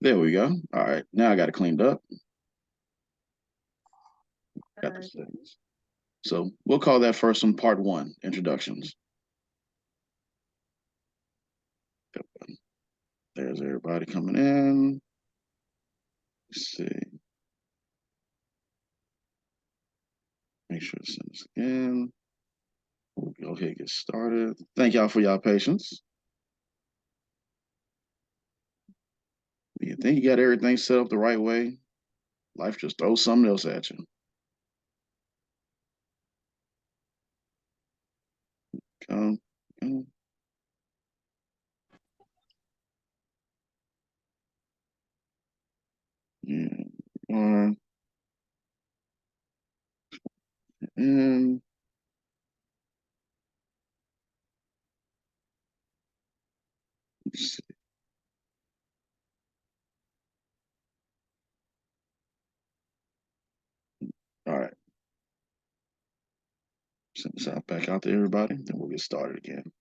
There we go. All right. Now I got it cleaned up. Got the settings. So we'll call that first one part one, introductions. There's everybody coming in. Let's see. Make sure to send this again. We'll go ahead and get started. Thank y'all for y'all patience. You think you got everything set up the right way? Life just throws something else at you. Come. Yeah. And let's see. All right. Send this out back out to everybody, then we'll get started again.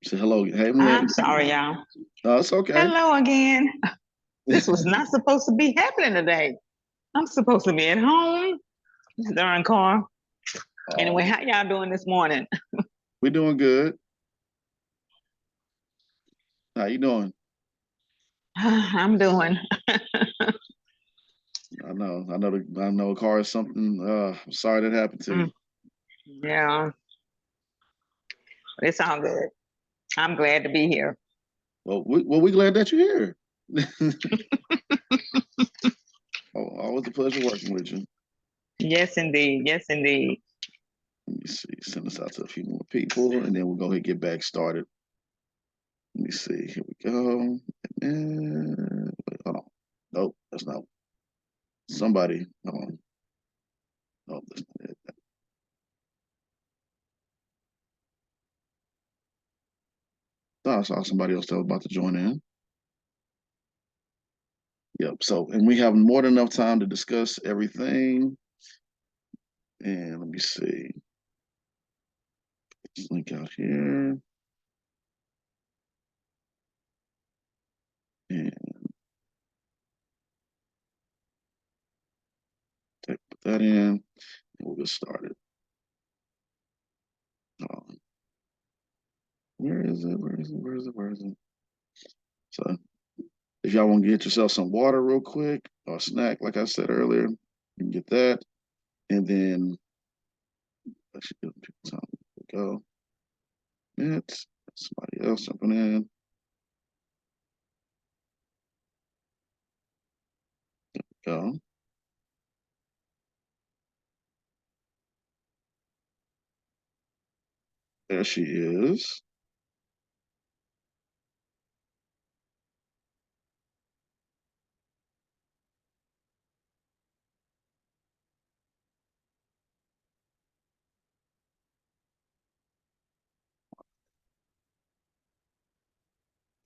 Say hello. Hey, I'm sorry, y'all. No, it's okay. Hello again. This was not supposed to be happening today. I'm supposed to be at home. Darn car. Anyway, how y'all doing this morning? We're doing good. How you doing? I'm doing. I know a car is something I'm sorry that happened to you. Yeah. It's all good. I'm glad to be here. Well, we're glad that you're here. Always a pleasure working with you. Yes, indeed. Yes, indeed. Let me see. Send this out to a few more people, and then we'll go ahead and get back started. Let me see. Here we go. And wait, hold on. Nope, that's not somebody. Hold on. Nope, that's not it. I saw somebody else that was about to join in. Yep. So, and we have more than enough time to discuss everything. And let me see. This link out here. And put that in, and we'll get started. Where is it? Where is it? Where is it? Where is it? So, if y'all want to get yourself some water real quick or a snack, like I said earlier, you can get that. And then, let's give people time to go. It's somebody else jumping in. There we go. There she is.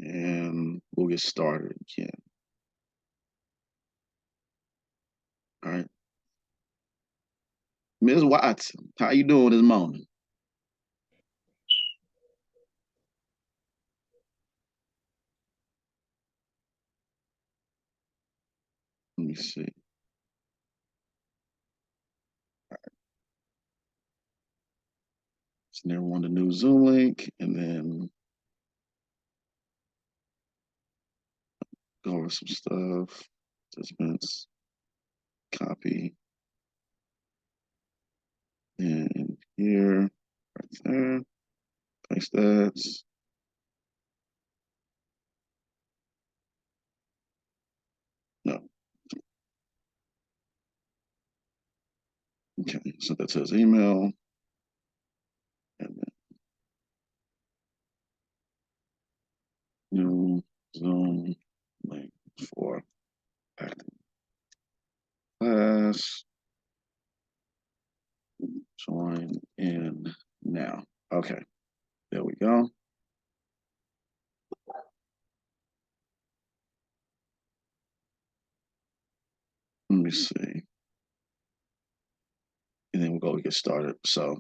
And we'll get started again. All right. Ms. Watson, how you doing this morning? Let me see. All right. Send everyone the new Zoom link, and then go over some stuff. Participants, copy. And here, right there, paste that. No. Okay, so that says email. And then new Zoom link for active class. Join in now. Okay, there we go. Let me see. And then we'll go get started. So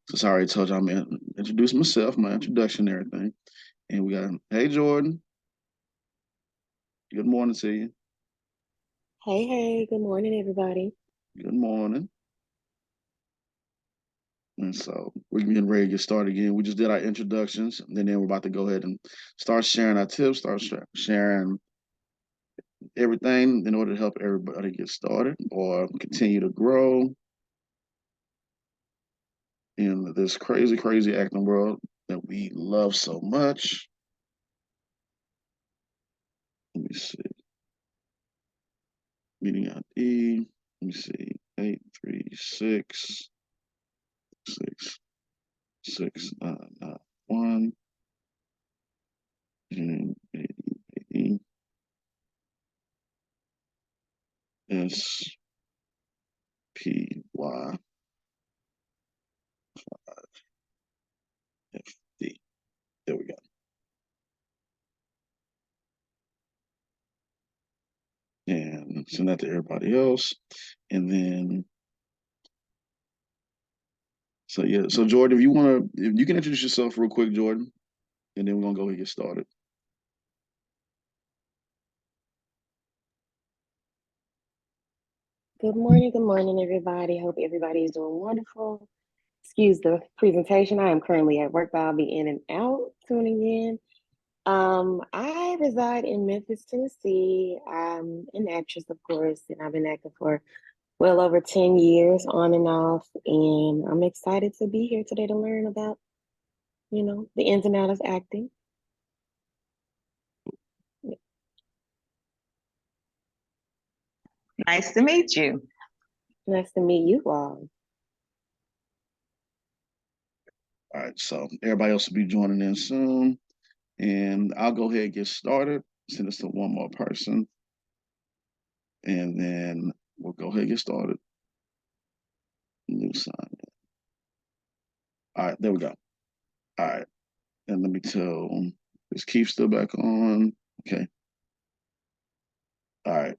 since I already told you I'm going to introduce myself, my introduction and everything. And we got, hey, Jordan. Good morning to you. Hey, good morning, everybody. Good morning. And so we're getting ready to get started again. We just did our introductions, and then we're about to go ahead and start sharing our tips, start sharing everything in order to help everybody get started or continue to grow in this crazy, crazy acting world that we love so much. Let me see. Meeting ID. Let me see. 836 691 and 80 SPY FD. There we go. And send that to everybody else. And then, so yeah. So Jordan, if you can introduce yourself real quick, Jordan, and then we're gonna go ahead and get started. Good morning, everybody. Hope everybody is doing wonderful. Excuse the presentation. I am currently at work, but I'll be in and out tuning in. I reside in Memphis, Tennessee. I'm an actress, of course, and I've been acting for well over 10 years on and off. And I'm excited to be here today to learn about, the ins and outs of acting. Nice to meet you. Nice to meet you all. All right, so everybody else will be joining in soon. And I'll go ahead and get started. Send this to one more person. And then we'll go ahead and get started. New sign. All right, there we go. All right. And let me tell, is Keith still back on? Okay. All right.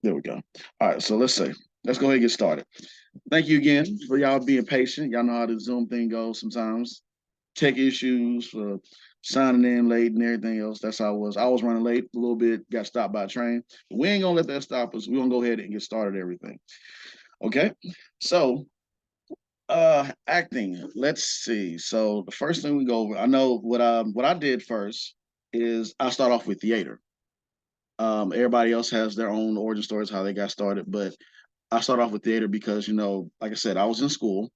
There we go. All right. So let's go ahead and get started. Thank you again for y'all being patient. Y'all know how the Zoom thing goes sometimes. Tech issues for signing in late and everything else. That's how I was. I was running late a little bit, got stopped by a train. But we ain't gonna let that stop us. We're gonna go ahead and get started everything. Okay. So acting. Let's see. So the first thing we go over, I know what I did first is I start off with theater. Everybody else has their own origin stories, how they got started, but I start off with theater because, like I said, I was in school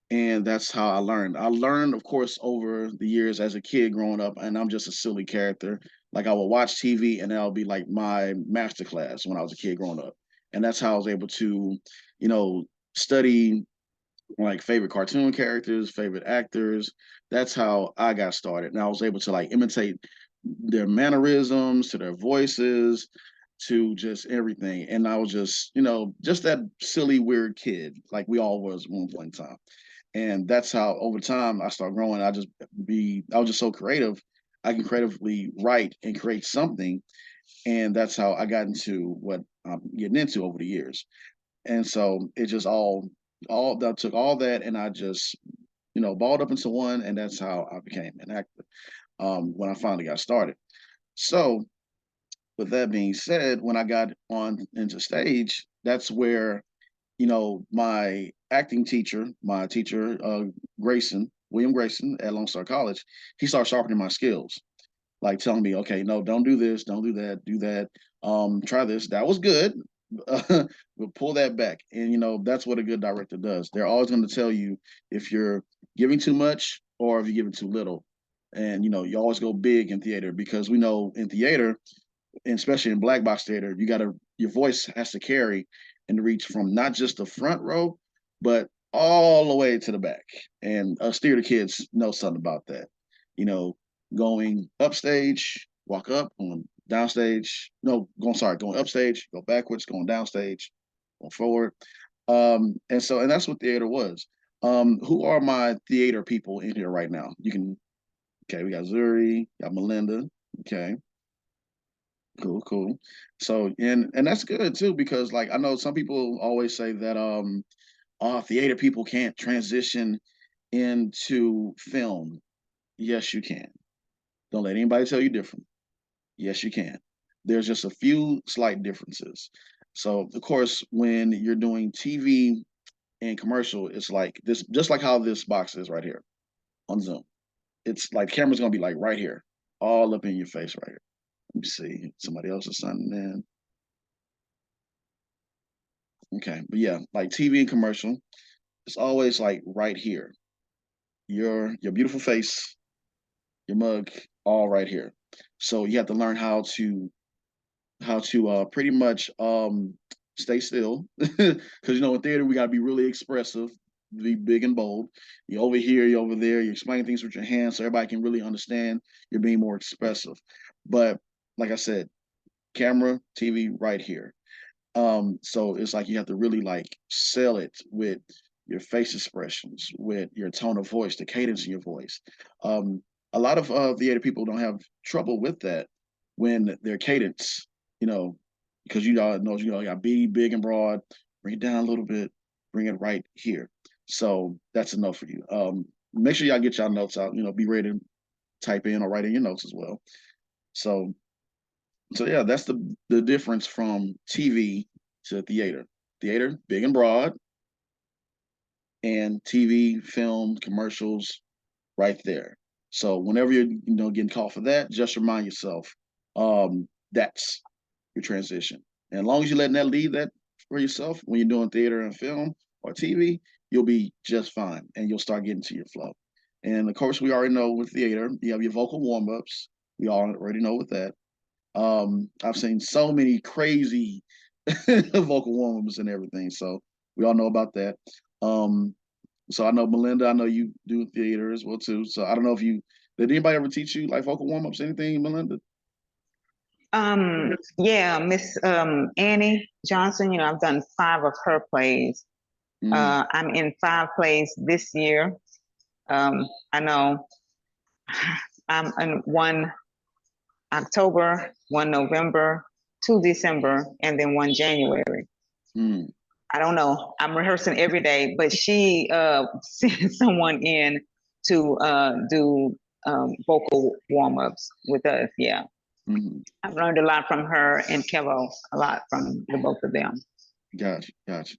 and that's how I learned. I learned, of course, over the years as a kid growing up, and I'm just a silly character. Like I would watch TV, and that'll be like my master class when I was a kid growing up, and that's how I was able to, you know, study like favorite cartoon characters, favorite actors. That's how I got started, and I was able to like imitate their mannerisms, to their voices, to just everything. And I was just, just that silly, weird kid, like we all was at one point in time. And that's how over time I started growing. I was just so creative. I can creatively write and create something. And that's how I got into what I'm getting into over the years. And so it just all that took all that and I just, balled up into one. And that's how I became an actor when I finally got started. So with that being said, when I got on into stage, that's where my acting teacher, Grayson, William Grayson at Lone Star College, he started sharpening my skills, like telling me, okay, no, don't do this, don't do that, do that. Try this. That was good, but pull that back. And that's what a good director does. They're always going to tell you if you're giving too much or if you're giving too little. And you always go big in theater because we know in theater, and especially in black box theater, your voice has to carry and reach from not just the front row, but all the way to the back. And us theater kids know something about that. You know, going upstage, walk up, going downstage. No, going upstage, go backwards, going downstage, going forward. And that's what theater was. Who are my theater people in here right now? Okay, we got Zuri, got Melinda. Okay, cool, cool. So and that's good too because like I know some people always say that theater people can't transition into film. Yes, you can. Don't let anybody tell you different. Yes, you can. There's just a few slight differences. So, of course, when you're doing TV and commercial, it's like this, just like how this box is right here on Zoom. It's like camera's gonna be like right here, all up in your face right here. Let me see. Somebody else is signing in. Okay, but yeah, like TV and commercial, it's always like right here. Your beautiful face, your mug, all right here. So you have to learn how to pretty much stay still because you know in theater we gotta be really expressive, be big and bold. You're over here, you're over there, you explain things with your hands so everybody can really understand. You're being more expressive. But like I said, camera, TV, right here. So it's like you have to really like sell it with your face expressions, with your tone of voice, the cadence in your voice. Um, a lot of theater people don't have trouble with that when their cadence, you know, because you got big and broad, bring it down a little bit, bring it right here. So that's enough for you. Make sure y'all get y'all notes out, be ready to type in or write in your notes as well. So so yeah, that's the difference from TV to theater. Theater, big and broad, and TV, film, commercials, right there. So whenever you're getting called for that, just remind yourself, that's your transition. And as long as you're letting that lead that for yourself when you're doing theater and film or TV, you'll be just fine, and you'll start getting to your flow. And of course, we already know with theater, you have your vocal warm ups. We all already know with that. I've seen so many crazy vocal warm-ups and everything. So we all know about that. Um, so I know Melinda, I know you do theater as well too. So I don't know if did anybody ever teach you like vocal warm-ups, anything, Melinda? Yeah, Miss Annie Johnson, I've done 5 of her plays. I'm in 5 plays this year. I know I'm in 1 October, 1 November, 2 December, and then 1 January. I don't know. I'm rehearsing every day, but she sent someone in to do vocal warm-ups with us. Yeah. I've learned a lot from her and Kevo, a lot from the both of them. Gotcha. Gotcha.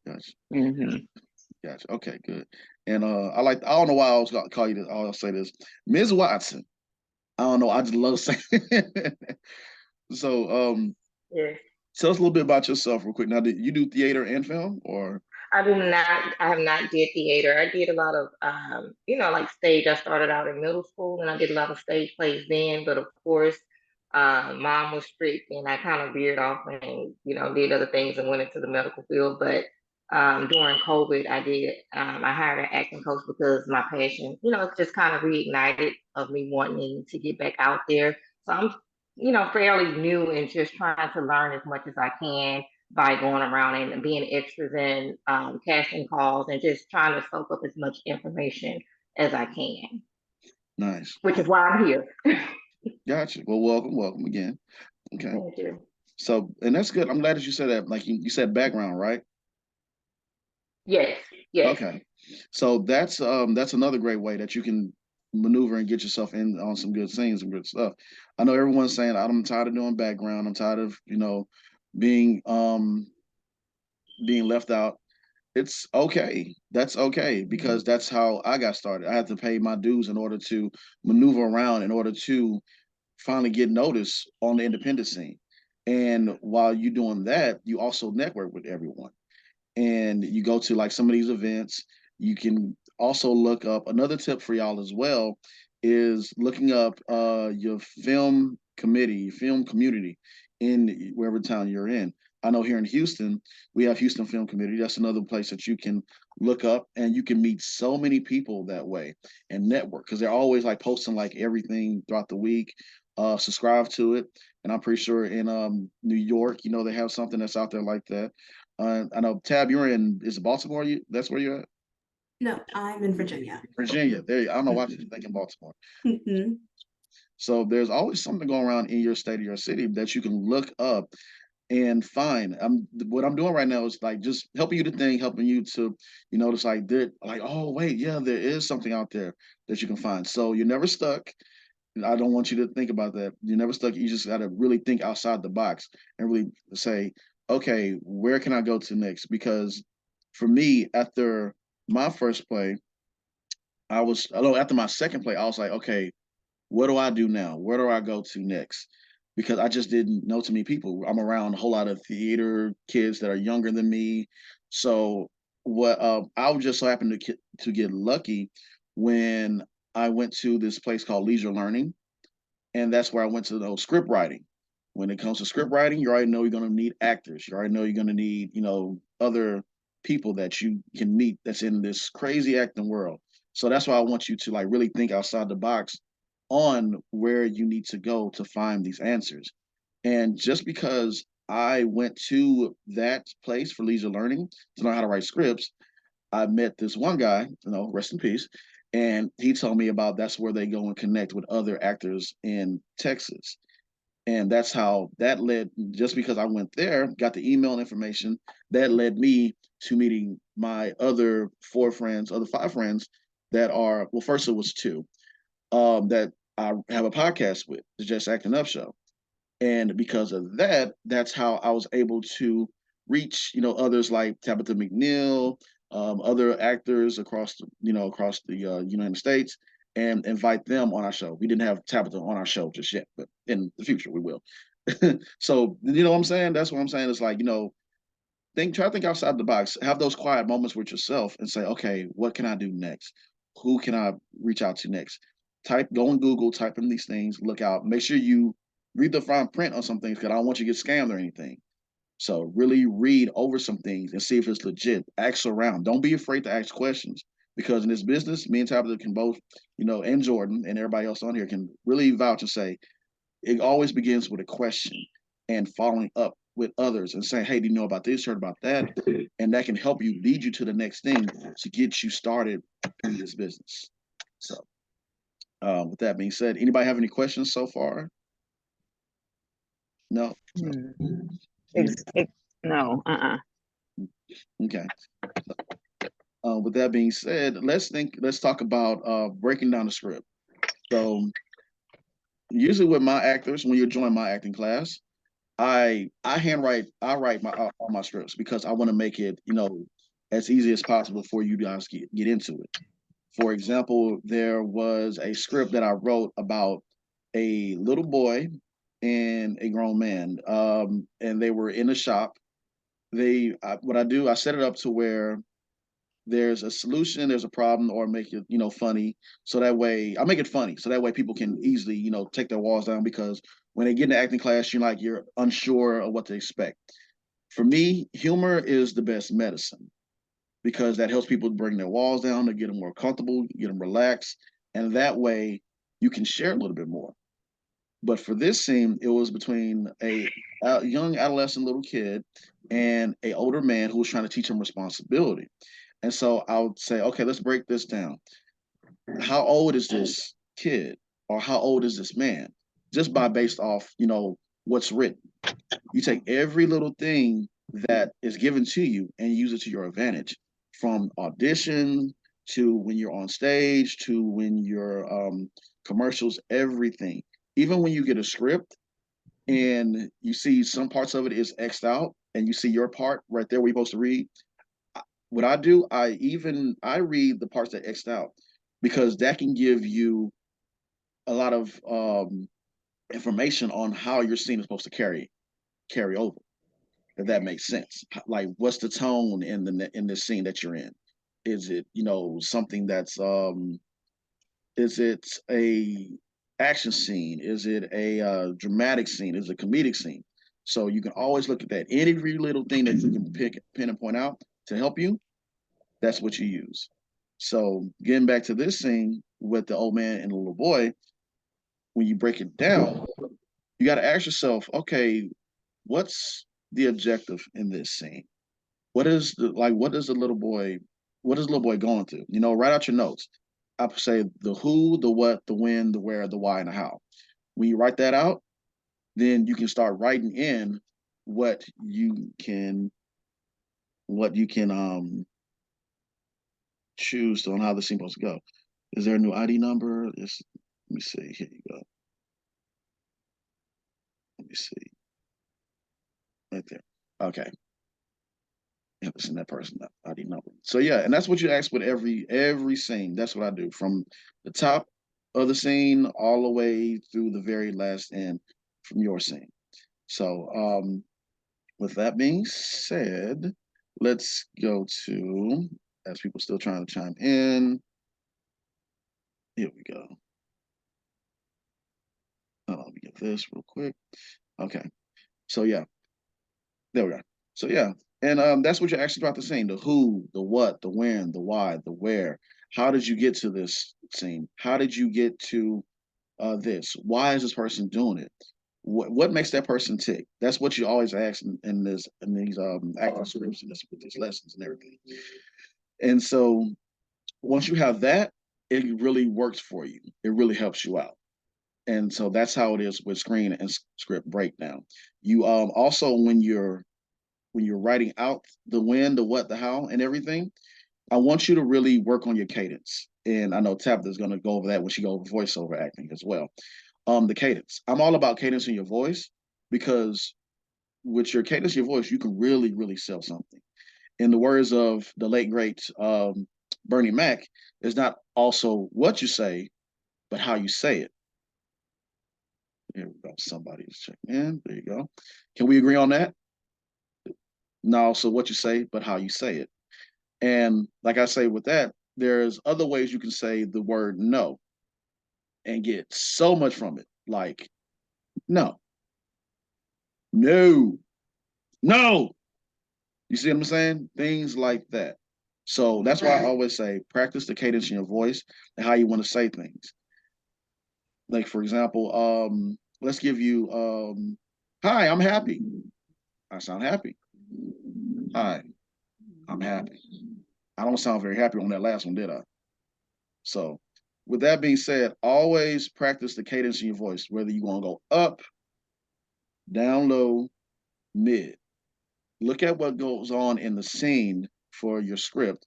Okay, good. And I don't know why I was gonna call you this. I'll say this. Ms. Watson. I don't know. I just love saying so Yes. tell us a little bit about yourself real quick. Now, did you do theater and film or? I do not. I have not did theater. I did a lot of, like stage. I started out in middle school, and I did a lot of stage plays then. But of course, mom was strict, and I kind of veered off and did other things and went into the medical field. But during COVID, I hired an acting coach because my passion, it's just kind of reignited of me wanting to get back out there. So I'm, fairly new and just trying to learn as much as I can by going around and being extras and casting calls and just trying to soak up as much information as I can. Nice. Which is why I'm here. Gotcha. Well, welcome again. Okay. Thank you. So, and that's good. I'm glad that you said that. Like you said, background, right? Yes. Okay. So that's another great way that you can maneuver and get yourself in on some good scenes and good stuff. I know everyone's saying I'm tired of doing background. I'm tired of being being left out. It's okay. That's okay because that's how I got started. I had to pay my dues in order to maneuver around, in order to finally get noticed on the independent scene. And while you're doing that, you also network with everyone. And you go to like some of these events. You can also look up another tip for y'all as well is looking up your film community in wherever town you're in. I know here in Houston, we have Houston Film Community. That's another place that you can look up and you can meet so many people that way and network because they're always like posting like everything throughout the week. Subscribe to it. And I'm pretty sure in New York, they have something that's out there like that. I know Tab, you're in, is it Baltimore? That's where you're at? No, I'm in Virginia. Virginia. There, I don't know why she's thinking Baltimore. So there's always something going around in your state or your city that you can look up and find. What I'm doing right now is like just helping you to think, helping you to, just like oh wait, yeah, there is something out there that you can find. So you're never stuck. I don't want you to think about that. You're never stuck. You just got to really think outside the box and really say, okay, where can I go to next? Because for me, after my first play, after my second play, I was like, okay, what do I do now? Where do I go to next? Because I just didn't know too many people. I'm around a whole lot of theater kids that are younger than me. So what I was just so happened to get lucky when I went to this place called Leisure Learning, and that's where I went to know script writing. When it comes to script writing, you already know you're going to need actors. You already know you're going to need, other people that you can meet that's in this crazy acting world. So that's why I want you to like really think outside the box on where you need to go to find these answers. And just because I went to that place for leisure learning to learn how to write scripts, I met this one guy, rest in peace, and he told me about that's where they go and connect with other actors in Texas. And that's how that led, just because I went there, got the email information, that led me to meeting my other other five friends that are, well, first it was two, that I have a podcast with, the Just Acting Up Show. And because of that, that's how I was able to reach, others like Tabitha McNeil, other actors across the United States, and invite them on our show. We didn't have Tabitha on our show just yet, but in the future we will. So you know what I'm saying? That's what I'm saying. It's like, try to think outside the box. Have those quiet moments with yourself and say, okay, what can I do next? Who can I reach out to next? Go on Google, type in these things, look out. Make sure you read the fine print on some things because I don't want you to get scammed or anything. So really read over some things and see if it's legit. Ask around. Don't be afraid to ask questions because in this business, me and Tabitha can both, and Jordan and everybody else on here can really vouch and say it always begins with a question and following up with others and saying, hey, do you know about this, heard about that? And that can help you lead you to the next thing to get you started in this business. So with that being said, anybody have any questions so far? No? No. Okay. With that being said, let's talk about breaking down the script. So usually with my actors, when you join my acting class, I write all my scripts because I want to make it, as easy as possible for you guys to get into it. For example, there was a script that I wrote about a little boy and a grown man, and they were in a shop. What I do, I set it up to where there's a solution, there's a problem, or make it, funny. So that way, I make it funny. So that way, people can easily, take their walls down because when they get into acting class, you're unsure of what to expect. For me, humor is the best medicine because that helps people bring their walls down, to get them more comfortable, get them relaxed, and that way you can share a little bit more. But for this scene, it was between a young adolescent little kid and a older man who was trying to teach him responsibility. And so I would say, okay, let's break this down. How old is this kid, or how old is this man? Just by based off, what's written. You take every little thing that is given to you and use it to your advantage, from audition to when you're on stage to when you're commercials, everything. Even when you get a script and you see some parts of it is X'd out and you see your part right there where you're supposed to read, what I do, I read the parts that X'd out because that can give you a lot of information on how your scene is supposed to carry over. If that makes sense, like what's the tone in this scene that you're in? Is it something that's is it a action scene? Is it a dramatic scene? Is it a comedic scene? So you can always look at that. Every little thing that you can pin and point out to help you, that's what you use. So getting back to this scene with the old man and the little boy, when you break it down, you got to ask yourself, okay, what's the objective in this scene? What is the little boy, going through? Write out your notes. I say the who, the what, the when, the where, the why, and the how. When you write that out, then you can start writing in what you can choose on how the scene supposed to go. Is there a new ID number? Let me see. Here you go. Let me see. Right there. Okay. Yeah, listen, that person ID number. So yeah, and that's what you ask with every scene. That's what I do from the top of the scene all the way through the very last end from your scene. So with that being said, let's go to, as people still trying to chime in. Here we go. Let me get this real quick. Okay. So yeah, there we go. So yeah, and that's what you're actually about to say: the who, the what, the when, the why, the where. How did you get to this scene? How did you get to this? Why is this person doing it? What makes that person tick? That's what you always ask in these acting scripts and with these lessons and everything. And so once you have that, it really works for you. It really helps you out. And so that's how it is with screen and script breakdown. You also when you're writing out the when, the what, the how, and everything, I want you to really work on your cadence. And I know Tabitha is going to go over that when she goes over voiceover acting as well. The cadence. I'm all about cadence in your voice because with your cadence in your voice, you can really, really sell something. In the words of the late great Bernie Mac, it's not also what you say, but how you say it. Here we go. Somebody's checking in. There you go. Can we agree on that? Not also what you say, but how you say it. And like I say with that, there's other ways you can say the word no and get so much from it. Like, no, no, no. You see what I'm saying? Things like that. So that's why I always say practice the cadence in your voice and how you want to say things. Like, for example, let's give you hi, I'm happy. I sound happy. Hi, I'm happy. I don't sound very happy on that last one, did I? So, with that being said, always practice the cadence in your voice, whether you want to go up, down low, mid. Look at what goes on in the scene for your script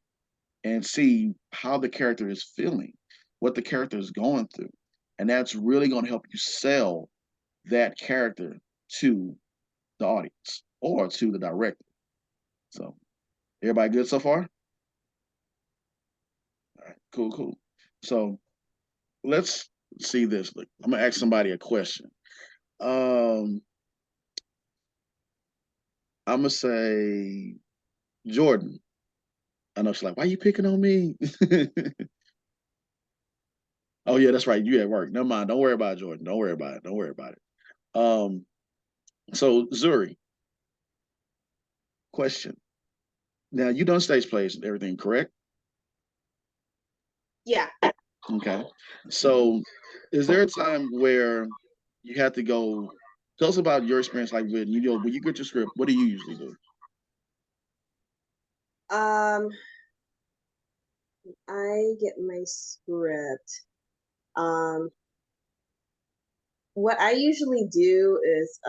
and see how the character is feeling, what the character is going through. And that's really going to help you sell that character to the audience or to the director. So, everybody good so far? All right, cool, cool. So, let's see this. Look, I'm gonna ask somebody a question. Um, I'm gonna say Jordan. I know she's like, why are you picking on me? Oh yeah, that's right. You at work. Never mind. Don't worry about it, Jordan. Don't worry about it. Don't worry about it. Um, so Zuri, question. Now you done stage plays and everything, correct? Yeah. Okay. So is there a time where you had to go? Tell us about your experience, like when you get your script, what do you usually do? Um, I get my script. Um, what I usually do is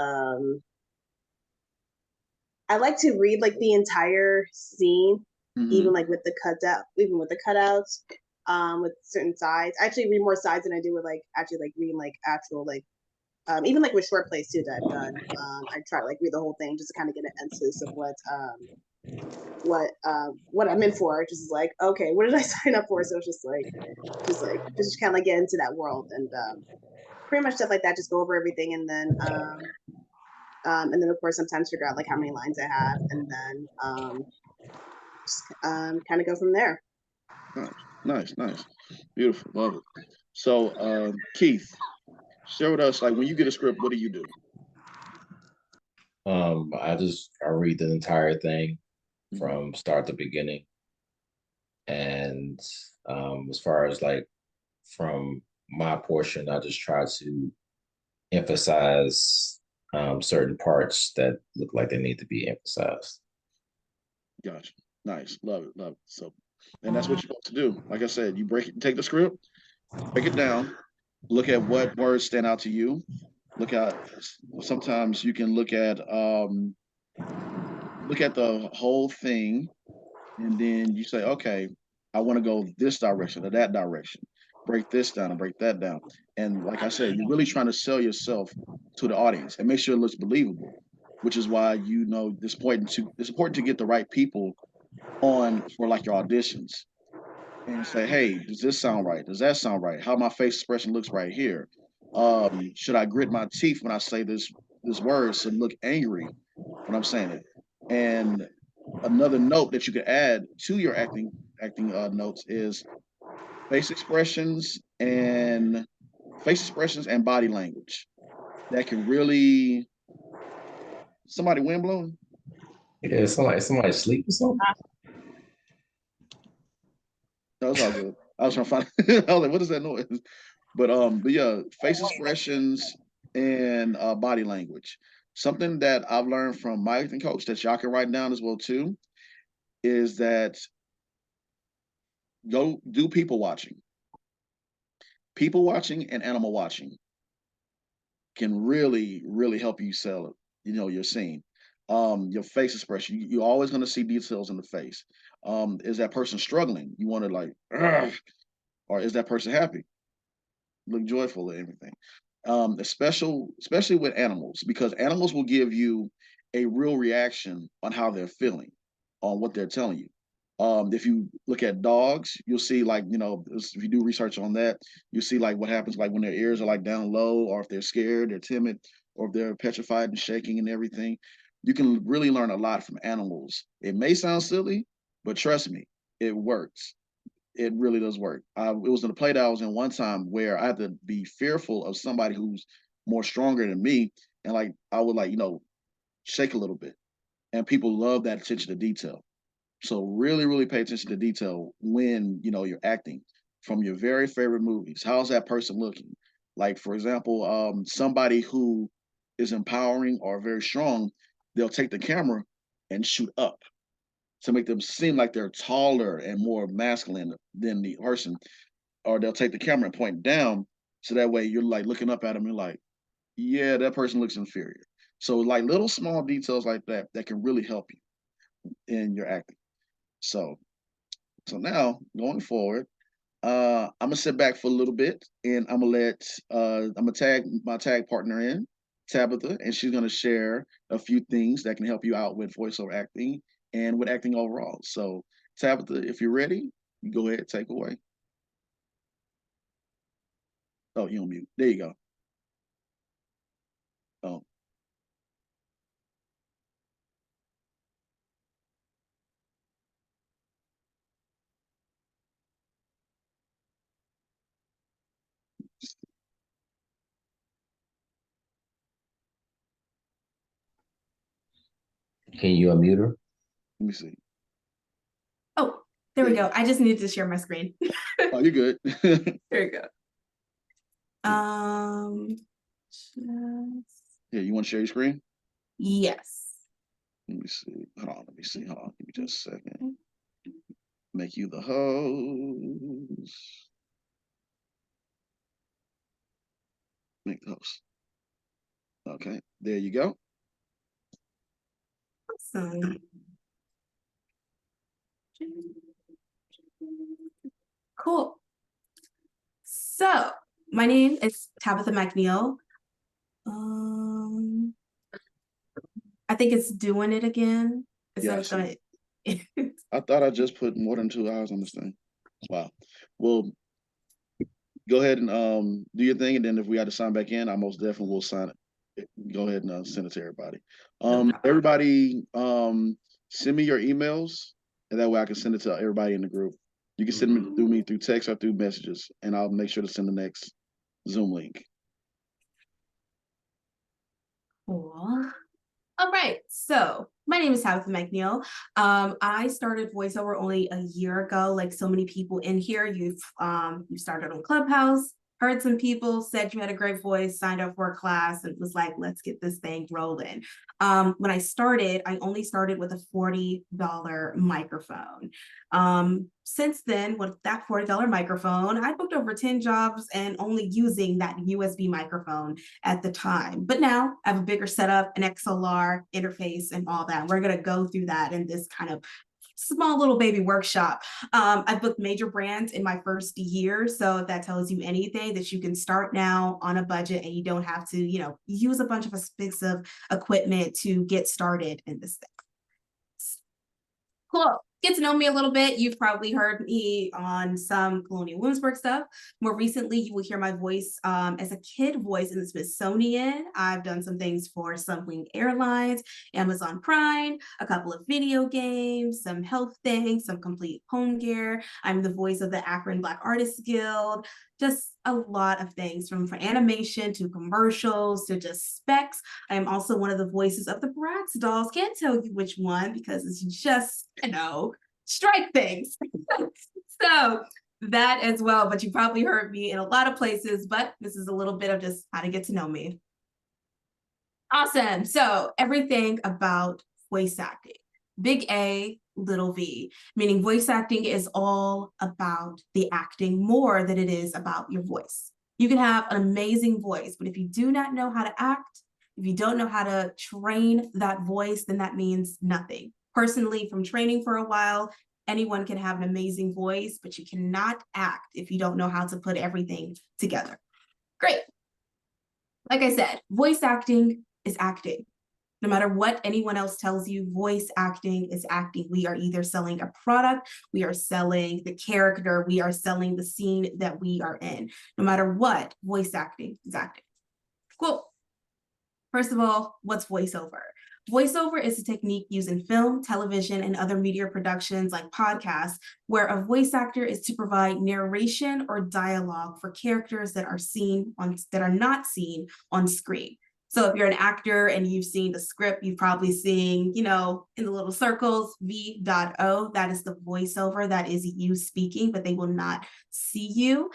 I like to read like the entire scene, Mm-hmm. even like with the cutout, even with the cutouts, with certain sides. I actually read more sides than I do with like actually like reading like actual like even like with short plays too that I've done. I try to like read the whole thing just to kind of get an sense of what I'm in for. Just like, okay, what did I sign up for? So it's just kind of like get into that world and pretty much stuff like that. Just go over everything and then of course sometimes figure out like how many lines I have and then just kind of go from there. Nice, nice, nice, beautiful, love it. So, Keith, share with us, like when you get a script, what do you do? I read the entire thing Mm-hmm. from start to beginning, and as far as like from my portion, I just try to emphasize certain parts that look like they need to be emphasized. Gotcha. Nice, love it, love it. So, and that's what you're supposed to do. Like I said, you take the script, break it down, look at what words stand out to you, Look at sometimes you can look at the whole thing, and then you say, okay, I want to go this direction or that direction. Break this down and break that down. And like I said, you're really trying to sell yourself to the audience and make sure it looks believable, which is why it's important to get the right people on for like your auditions and say, hey, does this sound right? Does that sound right? How my face expression looks right here. Should I grit my teeth when I say this word to look angry when I'm saying it? And another note that you could add to your acting notes is face expressions and body language that can really somebody wind blowing. Yeah, somebody sleep or something. That was all good. I was trying to find. I was like, what is that noise? But yeah, face expressions and body language. Something that I've learned from my acting coach that y'all can write down as well too is that go do people watching. People watching and animal watching can really, really help you sell it. Your scene. Your face expression. You're always going to see details in the face. Is that person struggling? You want to like, "Ugh," or is that person happy? Look joyful and everything. Especially with animals, because animals will give you a real reaction on how they're feeling, on what they're telling you. If you look at dogs, you'll see like, if you do research on that, you see like what happens like when their ears are like down low, or if they're scared, they're timid, or if they're petrified and shaking and everything. You can really learn a lot from animals. It may sound silly, but trust me, it works. It really does work. It was in a play that I was in one time where I had to be fearful of somebody who's more stronger than me, and like I would like shake a little bit, and people love that attention to detail. So really, really pay attention to detail when you're acting. From your very favorite movies, how's that person looking? Like for example, somebody who is empowering or very strong, they'll take the camera and shoot up to make them seem like they're taller and more masculine than the person, or they'll take the camera and point down so that way you're like looking up at them and like, yeah, that person looks inferior. So like little small details like that can really help you in your acting. So now going forward, I'm gonna sit back for a little bit and I'm gonna tag my tag partner in, Tabetha, and she's gonna share a few things that can help you out with voiceover acting and with acting overall. So Tabetha, if you're ready, you go ahead, take away. Oh, you on mute. There you go. Oh, Can you unmute her? let me see. Oh, there we go. I just needed to share my screen. Oh, you're good. There we go. Just... Yeah, you want to share your screen? Yes. Let me see. Hold on. Let me see. Hold on. Give me just a second. Make you the host. Make the host. Okay, there you go. Awesome. Cool. So my name is Tabetha McNeil. I think it's doing it again. Yeah, I thought I just put more than 2 hours on this thing. Wow. Well, go ahead and do your thing, and then if we had to sign back in, I most definitely will sign it. Go ahead and send it to everybody. Everybody, send me your emails, and that way I can send it to everybody in the group. You can send me through text or through messages, and I'll make sure to send the next Zoom link. Cool. All right, so my name is Tabetha McNeil. I started voiceover only a year ago, like so many people in here. You started on Clubhouse, heard some people, said you had a great voice, signed up for a class, and was like, let's get this thing rolling. When I started, I only started with a $40 microphone. Since then, with that $40 microphone, I booked over 10 jobs and only using that USB microphone at the time. But now I have a bigger setup, an XLR interface, and all that. We're going to go through that in this kind of small little baby workshop. I've booked major brands in my first year. So if that tells you anything, that you can start now on a budget and you don't have to, use a bunch of expensive equipment to get started in this thing. Cool. Get to know me a little bit. You've probably heard me on some Colonial Williamsburg stuff. More recently, you will hear my voice as a kid voice in the Smithsonian. I've done some things for Sunwing Airlines, Amazon Prime, a couple of video games, some health things, some complete home gear. I'm the voice of the Akron Black Artists Guild. Just a lot of things from animation to commercials to just specs. I am also one of the voices of the Bratz dolls. Can't tell you which one because it's just, strike things. So that as well, but you probably heard me in a lot of places, but this is a little bit of just how to get to know me. Awesome. So everything about voice acting. Big A, little v, meaning voice acting is all about the acting more than it is about your voice. You can have an amazing voice, but if you do not know how to act, if you don't know how to train that voice, then that means nothing. Personally, from training for a while, anyone can have an amazing voice, but you cannot act if you don't know how to put everything together. Great. Like I said, voice acting is acting. No matter what anyone else tells you, voice acting is acting. We are either selling a product, we are selling the character, we are selling the scene that we are in. No matter what, voice acting is acting. Cool. First of all, what's voiceover? Voiceover is a technique used in film, television, and other media productions like podcasts, where a voice actor is to provide narration or dialogue for characters that are not seen on screen. So if you're an actor and you've seen the script, you've probably seen, in the little circles, V.O, that is the voiceover, that is you speaking, but they will not see you.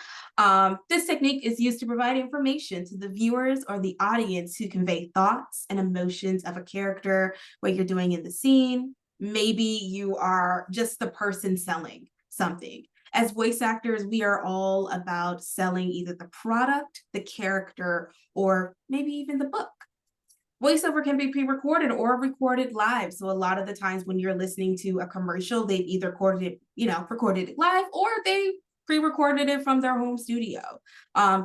This technique is used to provide information to the viewers or the audience who convey thoughts and emotions of a character, what you're doing in the scene. Maybe you are just the person selling something. As voice actors, we are all about selling either the product, the character, or maybe even the book. Voiceover can be pre-recorded or recorded live. So a lot of the times when you're listening to a commercial, they've either recorded it live, or they pre-recorded it from their home studio,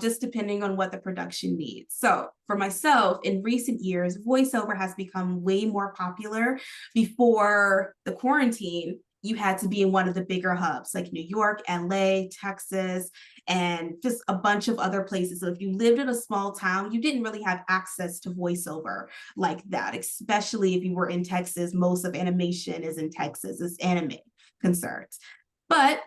just depending on what the production needs. So for myself, in recent years, voiceover has become way more popular. Before the quarantine, you had to be in one of the bigger hubs like New York, LA, Texas, and just a bunch of other places. So if you lived in a small town, you didn't really have access to voiceover like that, especially if you were in Texas. Most of animation is in Texas, it's anime concerns. But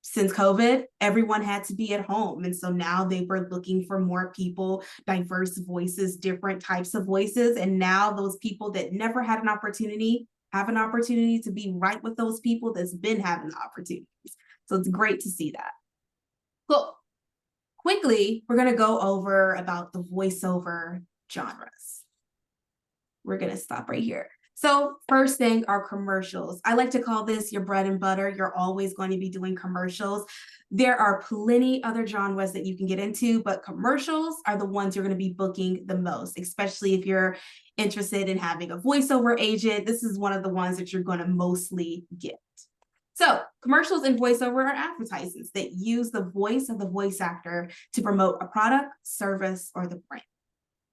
since COVID, everyone had to be at home. And so now they were looking for more people, diverse voices, different types of voices. And now those people that never had an opportunity have an opportunity to be right with those people that's been having the opportunities. So it's great to see that. Cool. Quickly, we're going to go over about the voiceover genres. We're going to stop right here. So first thing are commercials. I like to call this your bread and butter. You're always going to be doing commercials. There are plenty other genres that you can get into, but commercials are the ones you're going to be booking the most, especially if you're interested in having a voiceover agent. This is one of the ones that you're going to mostly get. So commercials and voiceover are advertisements that use the voice of the voice actor to promote a product, service, or the brand.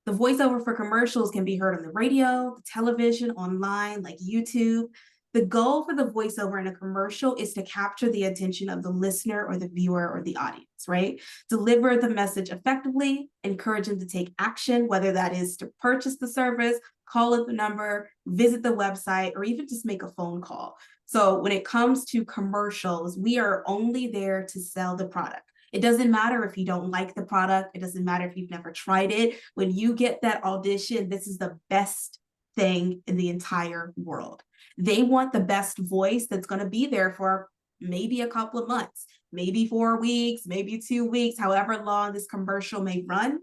The voiceover for commercials can be heard on the radio, the television, online, like YouTube. The goal for the voiceover in a commercial is to capture the attention of the listener or the viewer or the audience, right? Deliver the message effectively, encourage them to take action, whether that is to purchase the service, call up the number, visit the website, or even just make a phone call. So when it comes to commercials, we are only there to sell the product. It doesn't matter if you don't like the product. It doesn't matter if you've never tried it. When you get that audition, this is the best thing in the entire world. They want the best voice that's going to be there for maybe a couple of months, maybe 4 weeks, maybe 2 weeks, however long this commercial may run.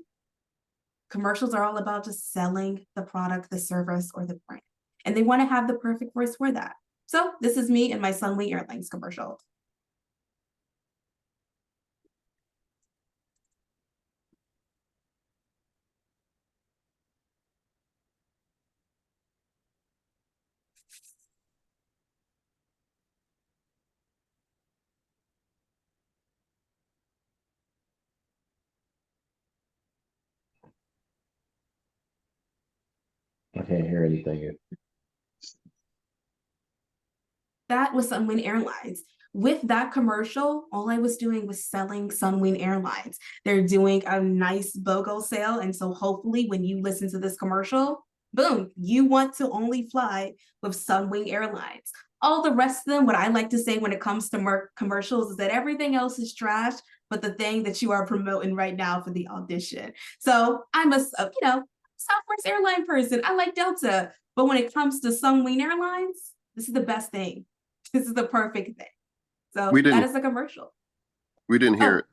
Commercials are all about just selling the product, the service, or the brand. And they want to have the perfect voice for that. So this is me in my Sunwing Airlines commercial. I can't hear anything. That was Sunwing Airlines. With that commercial, all I was doing was selling Sunwing Airlines. They're doing a nice BOGO sale. And so hopefully when you listen to this commercial, boom, you want to only fly with Sunwing Airlines. All the rest of them, what I like to say when it comes to commercials is that everything else is trash, but the thing that you are promoting right now for the audition. So I'm a Southwest airline person. I like Delta. But when it comes to Sunwing Airlines, this is the best thing. This is the perfect thing. So that is a commercial. We didn't hear it.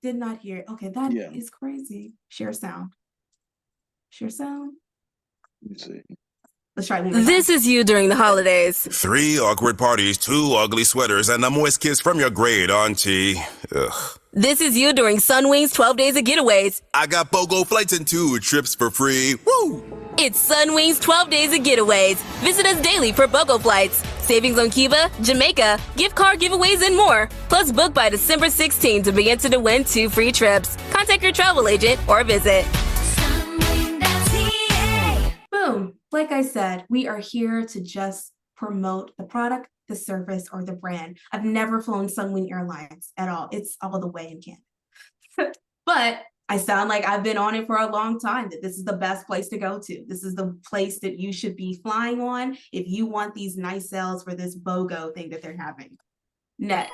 Did not hear it. Okay, that is crazy. Share sound. Share sound. Let me see. Let's try one more time. This is you during the holidays. 3 awkward parties, 2 ugly sweaters, and a moist kiss from your great auntie. Ugh. This is you during Sunwing's 12 days of getaways. I got BOGO flights and 2 trips for free. Woo! It's Sunwing's 12 days of getaways. Visit us daily for BOGO flights. Savings on Cuba, Jamaica, gift card giveaways, and more. Plus, book by December 16 to be entered to win 2 free trips. Contact your travel agent or visit. Boom. Like I said, we are here to just promote the product, the service, or the brand. I've never flown Sunwing Airlines at all. It's all the way in Canada. But I sound like I've been on it for a long time, that this is the best place to go to. This is the place that you should be flying on if you want these nice sales for this BOGO thing that they're having. Next.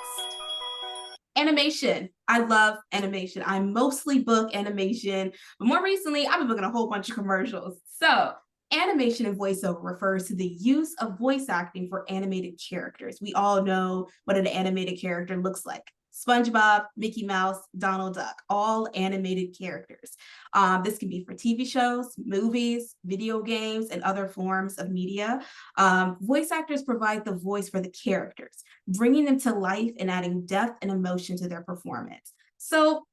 Animation. I love animation. I mostly book animation, but more recently, I've been booking a whole bunch of commercials. So animation and voiceover refers to the use of voice acting for animated characters. We all know what an animated character looks like. SpongeBob, Mickey Mouse, Donald Duck, all animated characters. This can be for TV shows, movies, video games, and other forms of media. Voice actors provide the voice for the characters, bringing them to life and adding depth and emotion to their performance. So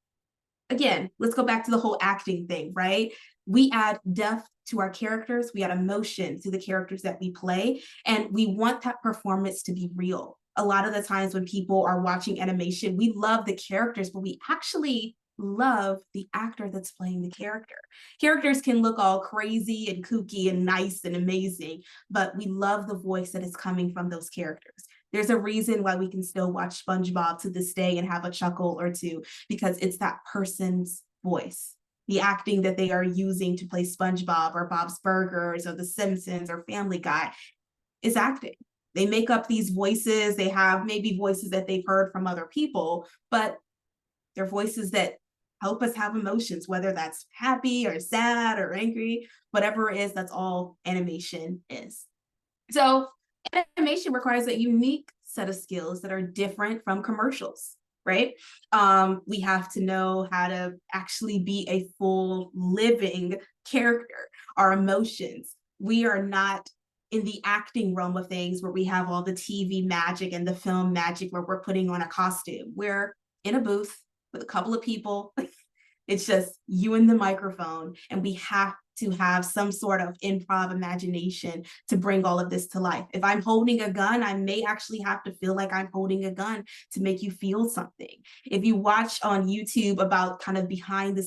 again, let's go back to the whole acting thing, right? We add depth to our characters, we add emotion to the characters that we play, and we want that performance to be real. A lot of the times when people are watching animation, we love the characters, but we actually love the actor that's playing the character. Characters can look all crazy and kooky and nice and amazing, but we love the voice that is coming from those characters. There's a reason why we can still watch SpongeBob to this day and have a chuckle or two, because it's that person's voice. The acting that they are using to play SpongeBob or Bob's Burgers or The Simpsons or Family Guy is acting. They make up these voices. They have maybe voices that they've heard from other people, but they're voices that help us have emotions, whether that's happy or sad or angry, whatever it is, that's all animation is. So animation requires a unique set of skills that are different from commercials, right? We have to know how to actually be a full living character, our emotions. We are not in the acting realm of things where we have all the TV magic and the film magic where we're putting on a costume. We're in a booth with a couple of people. It's just you and the microphone, and we have to have some sort of improv imagination to bring all of this to life. If I'm holding a gun, I may actually have to feel like I'm holding a gun to make you feel something. If you watch on YouTube about kind of behind the